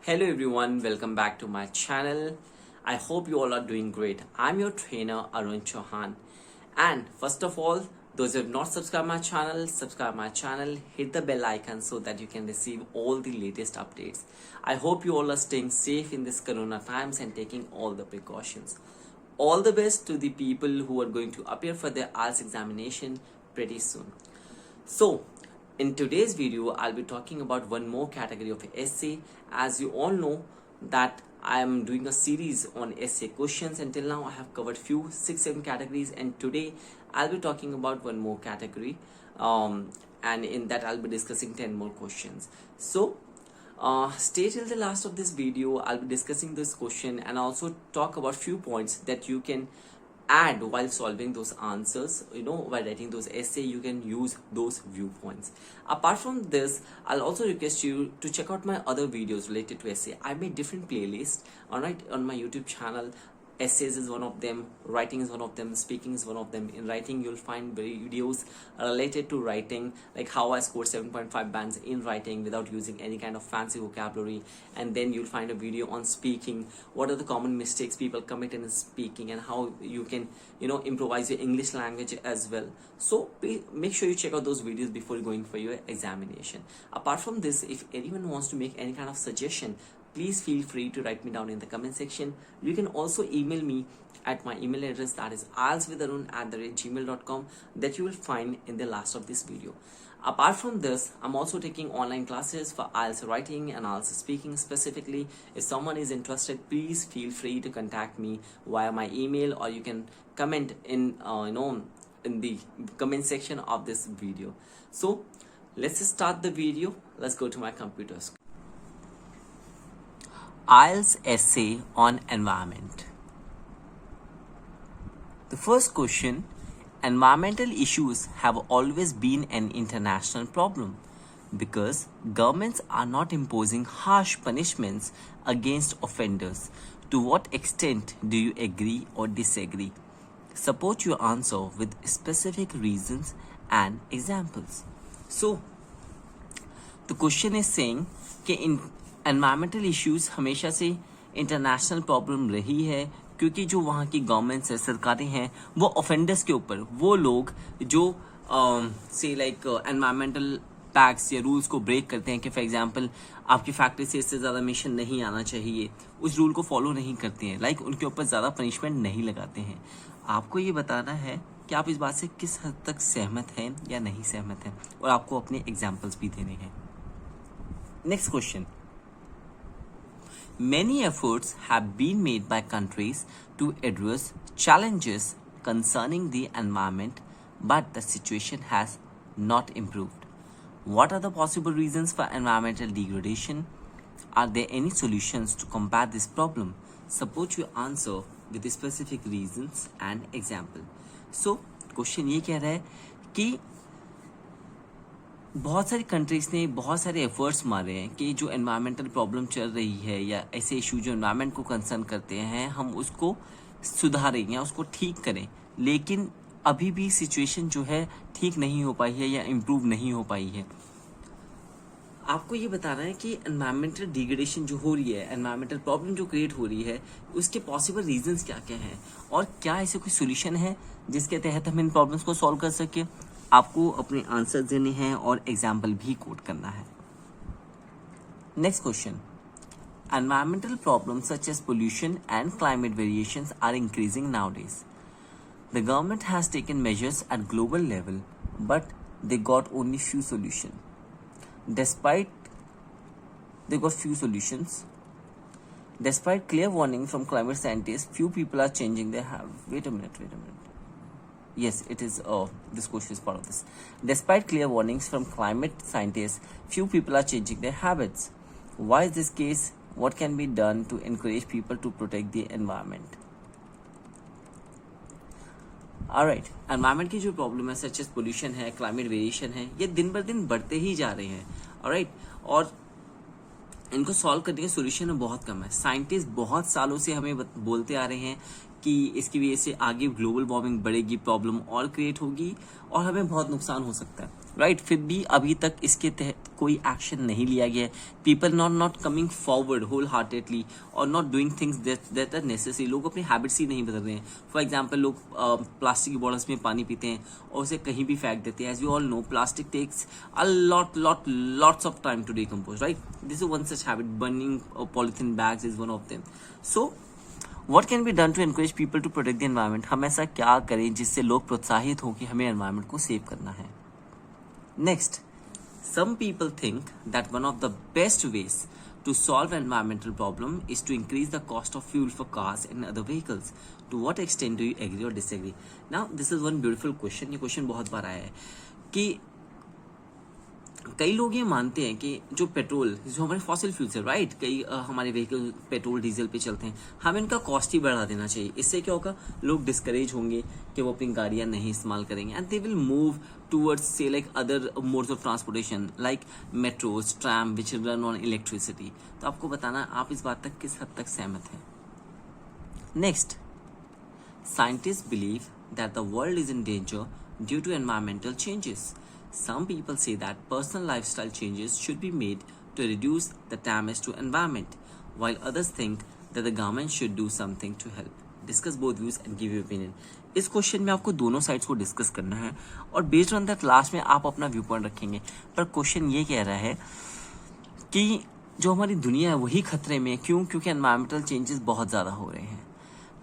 Hello everyone, welcome back to my channel. I hope you all are doing great. I'm your trainer Arun Chauhan. And first of all, those who have not subscribed my channel, subscribe my channel, hit the bell icon so that you can receive all the latest updates. I hope you all are staying safe in this corona times and taking all the precautions. All the best to the people who are going to appear for their IELTS examination pretty soon. So, in today's video, I'll be talking about one more category of essay. As you all know that I am doing a series on essay questions. Until now, I have covered few 6-7 categories, and today I'll be talking about one more category. And in that, I'll be discussing 10 more questions. So, stay till the last of this video. I'll be discussing this question and also talk about few points that you can add while solving those answers. While writing those essay, you can use those viewpoints. Apart from this, I'll also request you to check out my other videos related to essay. I made different playlists on my YouTube channel. Essays is one of them, writing is one of them, speaking is one of them. In writing, you'll find videos related to writing, like how I scored 7.5 bands in writing without using any kind of fancy vocabulary. And then you'll find a video on speaking, what are the common mistakes people commit in speaking, and how you can improvise your English language as well. So make sure you check out those videos before going for your examination. Apart from this, if anyone wants to make any kind of suggestion, please feel free to write me down in the comment section. You can also email me at my email address, that is ieltswitharun@gmail.com, that you will find in the last of this video. Apart from this, I'm also taking online classes for IELTS writing and IELTS speaking specifically. If someone is interested, please feel free to contact me via my email, or you can comment in the comment section of this video. So let's start the video. Let's go to my computer screen. IELTS essay on environment. The first question: environmental issues have always been an international problem because governments are not imposing harsh punishments against offenders. To what extent do you agree or disagree? Support your answer with specific reasons and examples. So, the question is saying कि environmental issues हमेशा से international problem रही है, क्योंकि जो वहाँ की governments है, सरकारें हैं, वो ऑफेंडर्स के ऊपर, वो लोग जो से लाइक एनवायरमेंटल पैक्ट्स या रूल्स को ब्रेक करते हैं कि फॉर एग्जांपल आपकी फैक्ट्री से इससे ज़्यादा एमिशन नहीं आना चाहिए, उस रूल को फॉलो नहीं करते हैं, लाइक उनके ऊपर ज़्यादा पनिशमेंट नहीं लगाते हैं. आपको ये बताना है कि आप इस बात से किस हद तक सहमत हैं या नहीं सहमत हैं, और आपको अपने एग्जाम्पल्स भी देने हैं. Next question: Many efforts have been made by countries to address challenges concerning the environment, but the situation has not improved. What are the possible reasons for environmental degradation? Are there any solutions to combat this problem? Support your answer with specific reasons and example. So, question ये कह रहा है कि बहुत सारी countries ने बहुत सारे एफर्ट्स मारे हैं कि जो एनवायरमेंटल प्रॉब्लम चल रही है या ऐसे इशू जो एनवायरमेंट को कंसर्न करते हैं, हम उसको सुधारें या उसको ठीक करें, लेकिन अभी भी सिचुएशन जो है ठीक नहीं हो पाई है या इम्प्रूव नहीं हो पाई है. आपको ये बताना है कि एनवायरमेंटल डिग्रेडेशन जो हो रही है, एनवायरमेंटल प्रॉब्लम जो क्रिएट हो रही है, उसके पॉसिबल रीजंस क्या क्या हैं, और क्या ऐसे कोई सोल्यूशन है जिसके तहत हम इन प्रॉब्लम्स को सॉल्व कर सकें. आपको अपने आंसर देने हैं और एग्जाम्पल भी कोट करना है. Next question: environmental problems such as pollution and climate variations are increasing nowadays. The government has taken measures at global level, but they got only few solution. Despite clear warning from climate scientists, few people are changing their habits. Wait a minute. Yes, it is. This question is part of this. Despite clear warnings from climate scientists, few people are changing their habits. Why is this case? What can be done to encourage people to protect the environment? Alright, environment की जो problem है, सच as pollution है, climate variation है, ये दिन बर दिन बढ़ते ही जा रहे हैं. ऑलराइट, और इनको सॉल्व करने के सोल्यूशन बहुत कम है. साइंटिस्ट बहुत सालों से हमें बोलते आ रहे हैं कि इसकी वजह से आगे ग्लोबल वार्मिंग बढ़ेगी, प्रॉब्लम और क्रिएट होगी और हमें बहुत नुकसान हो सकता है. राइट, फिर भी अभी तक इसके तहत कोई एक्शन नहीं लिया गया है. People not coming forward wholeheartedly और not doing things that are necessary. लोग अपनी हैबिट्स ही नहीं बदल रहे हैं. फॉर एग्जाम्पल, लोग प्लास्टिक की बॉटल्स में पानी पीते हैं और उसे कहीं भी फेंक देते हैं. As we all know, plastic takes a lots of time to decompose, right. This is one such habit. Burning polythene bags is one of them. So What can be done to encourage people to protect the environment? हम ऐसा क्या करें जिससे लोग प्रोत्साहित हों कि हमें एनवायरनमेंट को सेव करना है. Next, some people think that one of the best ways to solve environmental problem is to increase the cost of fuel for cars and other vehicles. To what extent do you agree or disagree? Now this is one beautiful question. ये question बहुत बार आया है कि कई लोग ये मानते हैं कि जो पेट्रोल, जो हमारे फॉसिल फ्यूल्स है, राइट, कई हमारे व्हीकल पेट्रोल डीजल पे चलते हैं, हमें इनका कॉस्ट ही बढ़ा देना चाहिए. इससे क्या होगा, लोग डिस्करेज होंगे कि वो अपनी गाड़ियां नहीं इस्तेमाल करेंगे and they will move towards say like other modes of transportation like metros, tram which run on electricity. तो आपको बताना आप इस बात तक किस हद तक सहमत हैं. Next, scientist believe that the world is in danger due to environmental changes. Some people say that personal lifestyle changes should be made to reduce the damage to environment, while others think that the government should do something to help. Discuss both views and give your opinion. इस question में आपको दोनों sides को discuss करना है और based on that last में आप अपना व्यू पॉइंट रखेंगे. पर क्वेश्चन ये कह रहा है कि जो हमारी दुनिया है वही खतरे में. क्यों? क्योंकि एनवायरमेंटल चेंजेस बहुत ज़्यादा हो रहे हैं.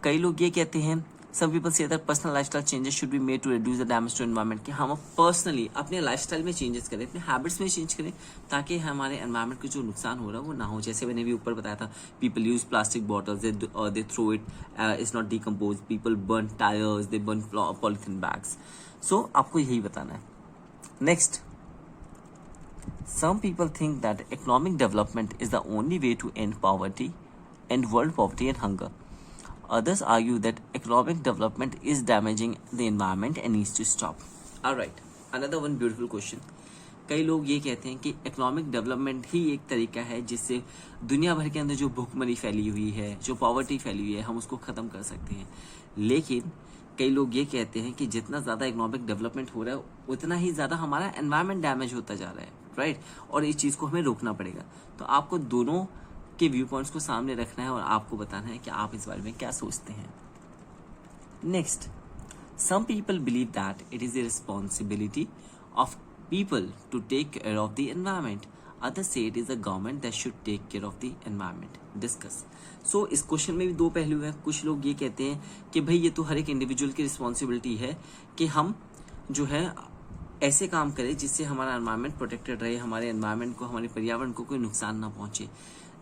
कई लोग ये कहते हैं, some people say that personal lifestyle changes should be made to reduce the damage to environment, कि हम पर्सनली अपने लाइफस्टाइल में चेंजेस करें, अपने हैबिट्स में चेंज करें ताकि हमारे एनवायरनमेंट को जो नुकसान हो रहा है वो ना हो. जैसे मैंने भी ऊपर बताया था, people use plastic bottles, they throw it, it's not decompose. People burn tyres, they burn polythene bags. So आपको यही बताना है. Next, some people think that economic development is the only way to end world poverty and hunger. Others argue that economic development is damaging the environment and needs to stop. Alright, another one beautiful question. कई लोग ये कहते हैं कि economic development ही एक तरीका है जिससे दुनिया भर के अंदर जो भूखमरी फैली हुई है, जो पॉवर्टी फैली हुई है, हम उसको ख़त्म कर सकते हैं. लेकिन कई लोग ये कहते हैं कि जितना ज़्यादा इकोनॉमिक डेवलपमेंट हो रहा है उतना ही ज़्यादा हमारा एनवायरनमेंट डैमेज होता जा रहा है, राइट. और इस चीज़ को हमें रोकना पड़ेगा. तो आपको दोनों के व्यू पॉइंट्स को सामने रखना है और आपको बताना है कि आप इस बारे में क्या सोचते हैं. Next, some people believe that it is the responsibility of people to take care of the environment. Others say it is the government that should take care of the environment. Discuss. So इस question में भी दो पहलू हैं. कुछ लोग ये कहते हैं कि भाई ये तो हर एक इंडिविजुअल की रिस्पॉन्सिबिलिटी है कि हम जो है ऐसे काम करें जिससे हमारा एनवायरमेंट प्रोटेक्टेड रहे, हमारे एनवायरमेंट को, हमारे पर्यावरण को कोई नुकसान ना पहुंचे.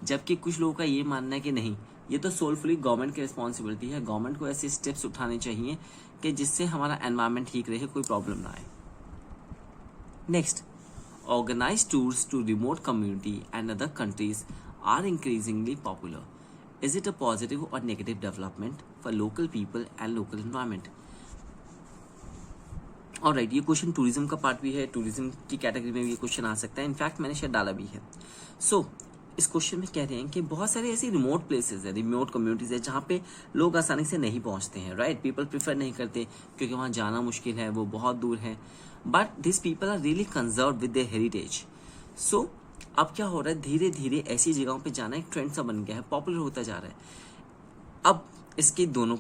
जबकि कुछ लोगों का ये मानना है कि नहीं, ये तो सोलफुली गवर्नमेंट की रिस्पॉन्सिबिलिटी है. गवर्नमेंट को ऐसे स्टेप्स उठाने चाहिए कि जिससे हमारा एनवायरमेंट ठीक रहे, कोई प्रॉब्लम ना आए. Next, organised tours to remote community and other countries are increasingly popular. Is it a positive और negative development for local people and local environment? Alright, ये क्वेश्चन टूरिज्म का पार्ट भी है. टूरिज्म की कैटेगरी में भी ये क्वेश्चन आ सकता है. इनफैक्ट मैंने शायद डाला भी है. सो इस क्वेश्चन में कह रहे हैं कि बहुत सारे ऐसी रिमोट प्लेसेस है, रिमोट कम्युनिटीज है जहाँ पे लोग आसानी से नहीं पहुँचते हैं, राइट. पीपल प्रेफर नहीं करते क्योंकि वहाँ जाना मुश्किल है, वो बहुत दूर है. But this people are really conserve with their heritage. So अब क्या हो रहा है, धीरे धीरे ऐसी जगहों पे जाना एक ट्रेंड सा बन गया है, पॉपुलर होता जा रहा है. अब इसके दोनों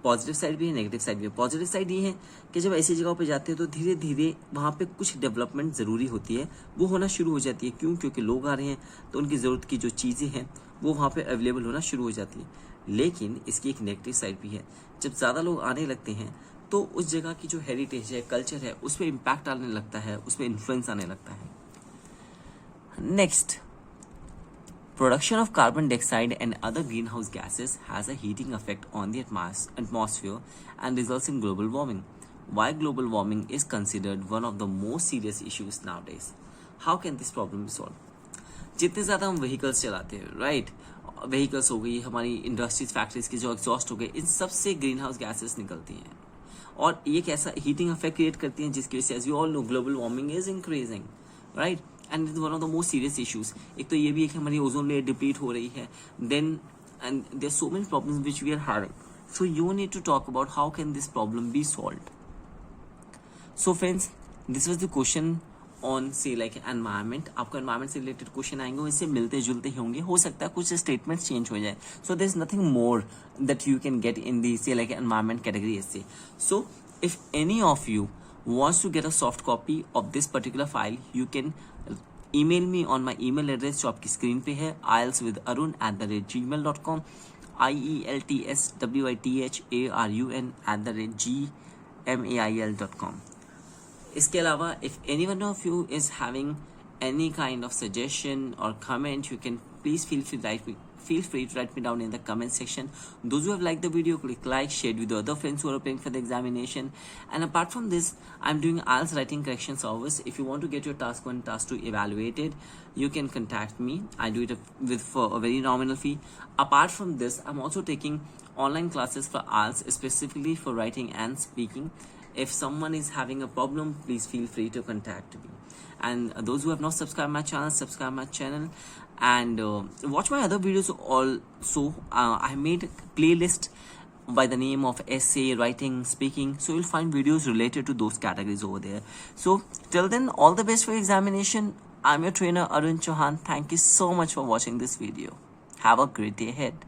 पॉजिटिव साइड भी है, नेगेटिव साइड भी है. पॉजिटिव साइड ये है कि जब ऐसी जगहों पे जाते हैं तो धीरे धीरे वहाँ पे कुछ डेवलपमेंट ज़रूरी होती है, वो होना शुरू हो जाती है. क्यों? क्योंकि लोग आ रहे हैं तो उनकी ज़रूरत की जो चीज़ें हैं वो वहाँ पे अवेलेबल होना शुरू हो जाती है. लेकिन इसकी एक नेगेटिव साइड भी है. जब ज़्यादा लोग आने लगते हैं तो उस जगह की जो हेरिटेज है, कल्चर है, उस पर इम्पैक्ट आने लगता है, उस पर इन्फ्लुएंस आने लगता है. Next, production of carbon dioxide and other greenhouse gases has a heating effect on the atmosphere and results in global warming. Why global warming is considered one of the most serious issues nowadays? How can this problem be solved? जितने ज़्यादा हम vehicles चलाते हैं, right, vehicles हो गई, हमारी industries, factories के जो एग्जॉस्ट हो गए, इन सब से ग्रीन हाउस गैसेस निकलती हैं और एक ऐसा हीटिंग इफेक्ट क्रिएट करती हैं जिसकी वजह से as you all know global warming is increasing, right. And is one of the most serious issues. एक तो ये भी है कि हमारी ओजोन लेयर डिप्लीट हो रही है. Then and there so many problems which we are having. So you need to talk about how can this problem be solved. So friends, this was the question on say like environment. आपको environment से related question आएंगे, इससे मिलते जुलते ही होंगे. हो सकता है कुछ स्टेटमेंट्स चेंज हो जाए. So there is nothing more that you can get in the say like environment category essay. So if any of you wants to get a soft copy of this particular file, you can email me on my email address जो आपकी screen पे है, ieltswitharun@gmail.com, ieltswitharun@gmail.com. इसके अलावा if any one of you is having any kind of suggestion or comment, you can please feel free to write me down in the comment section. Those who have liked the video, click like, share it with your other friends who are preparing for the examination. And apart from this, I'm doing IELTS writing correction service. If you want to get your task 1, task 2 evaluated, you can contact me. I do it for a very nominal fee. Apart from this, I'm also taking online classes for IELTS, specifically for writing and speaking. If someone is having a problem, please feel free to contact me. And those who have not subscribed my channel, subscribe my channel and watch my other videos also. I made a playlist by the name of essay, writing, speaking, so you'll find videos related to those categories over there. So till then, all the best for your examination. I'm your trainer Arun Chauhan. Thank you so much for watching this video. Have a great day ahead.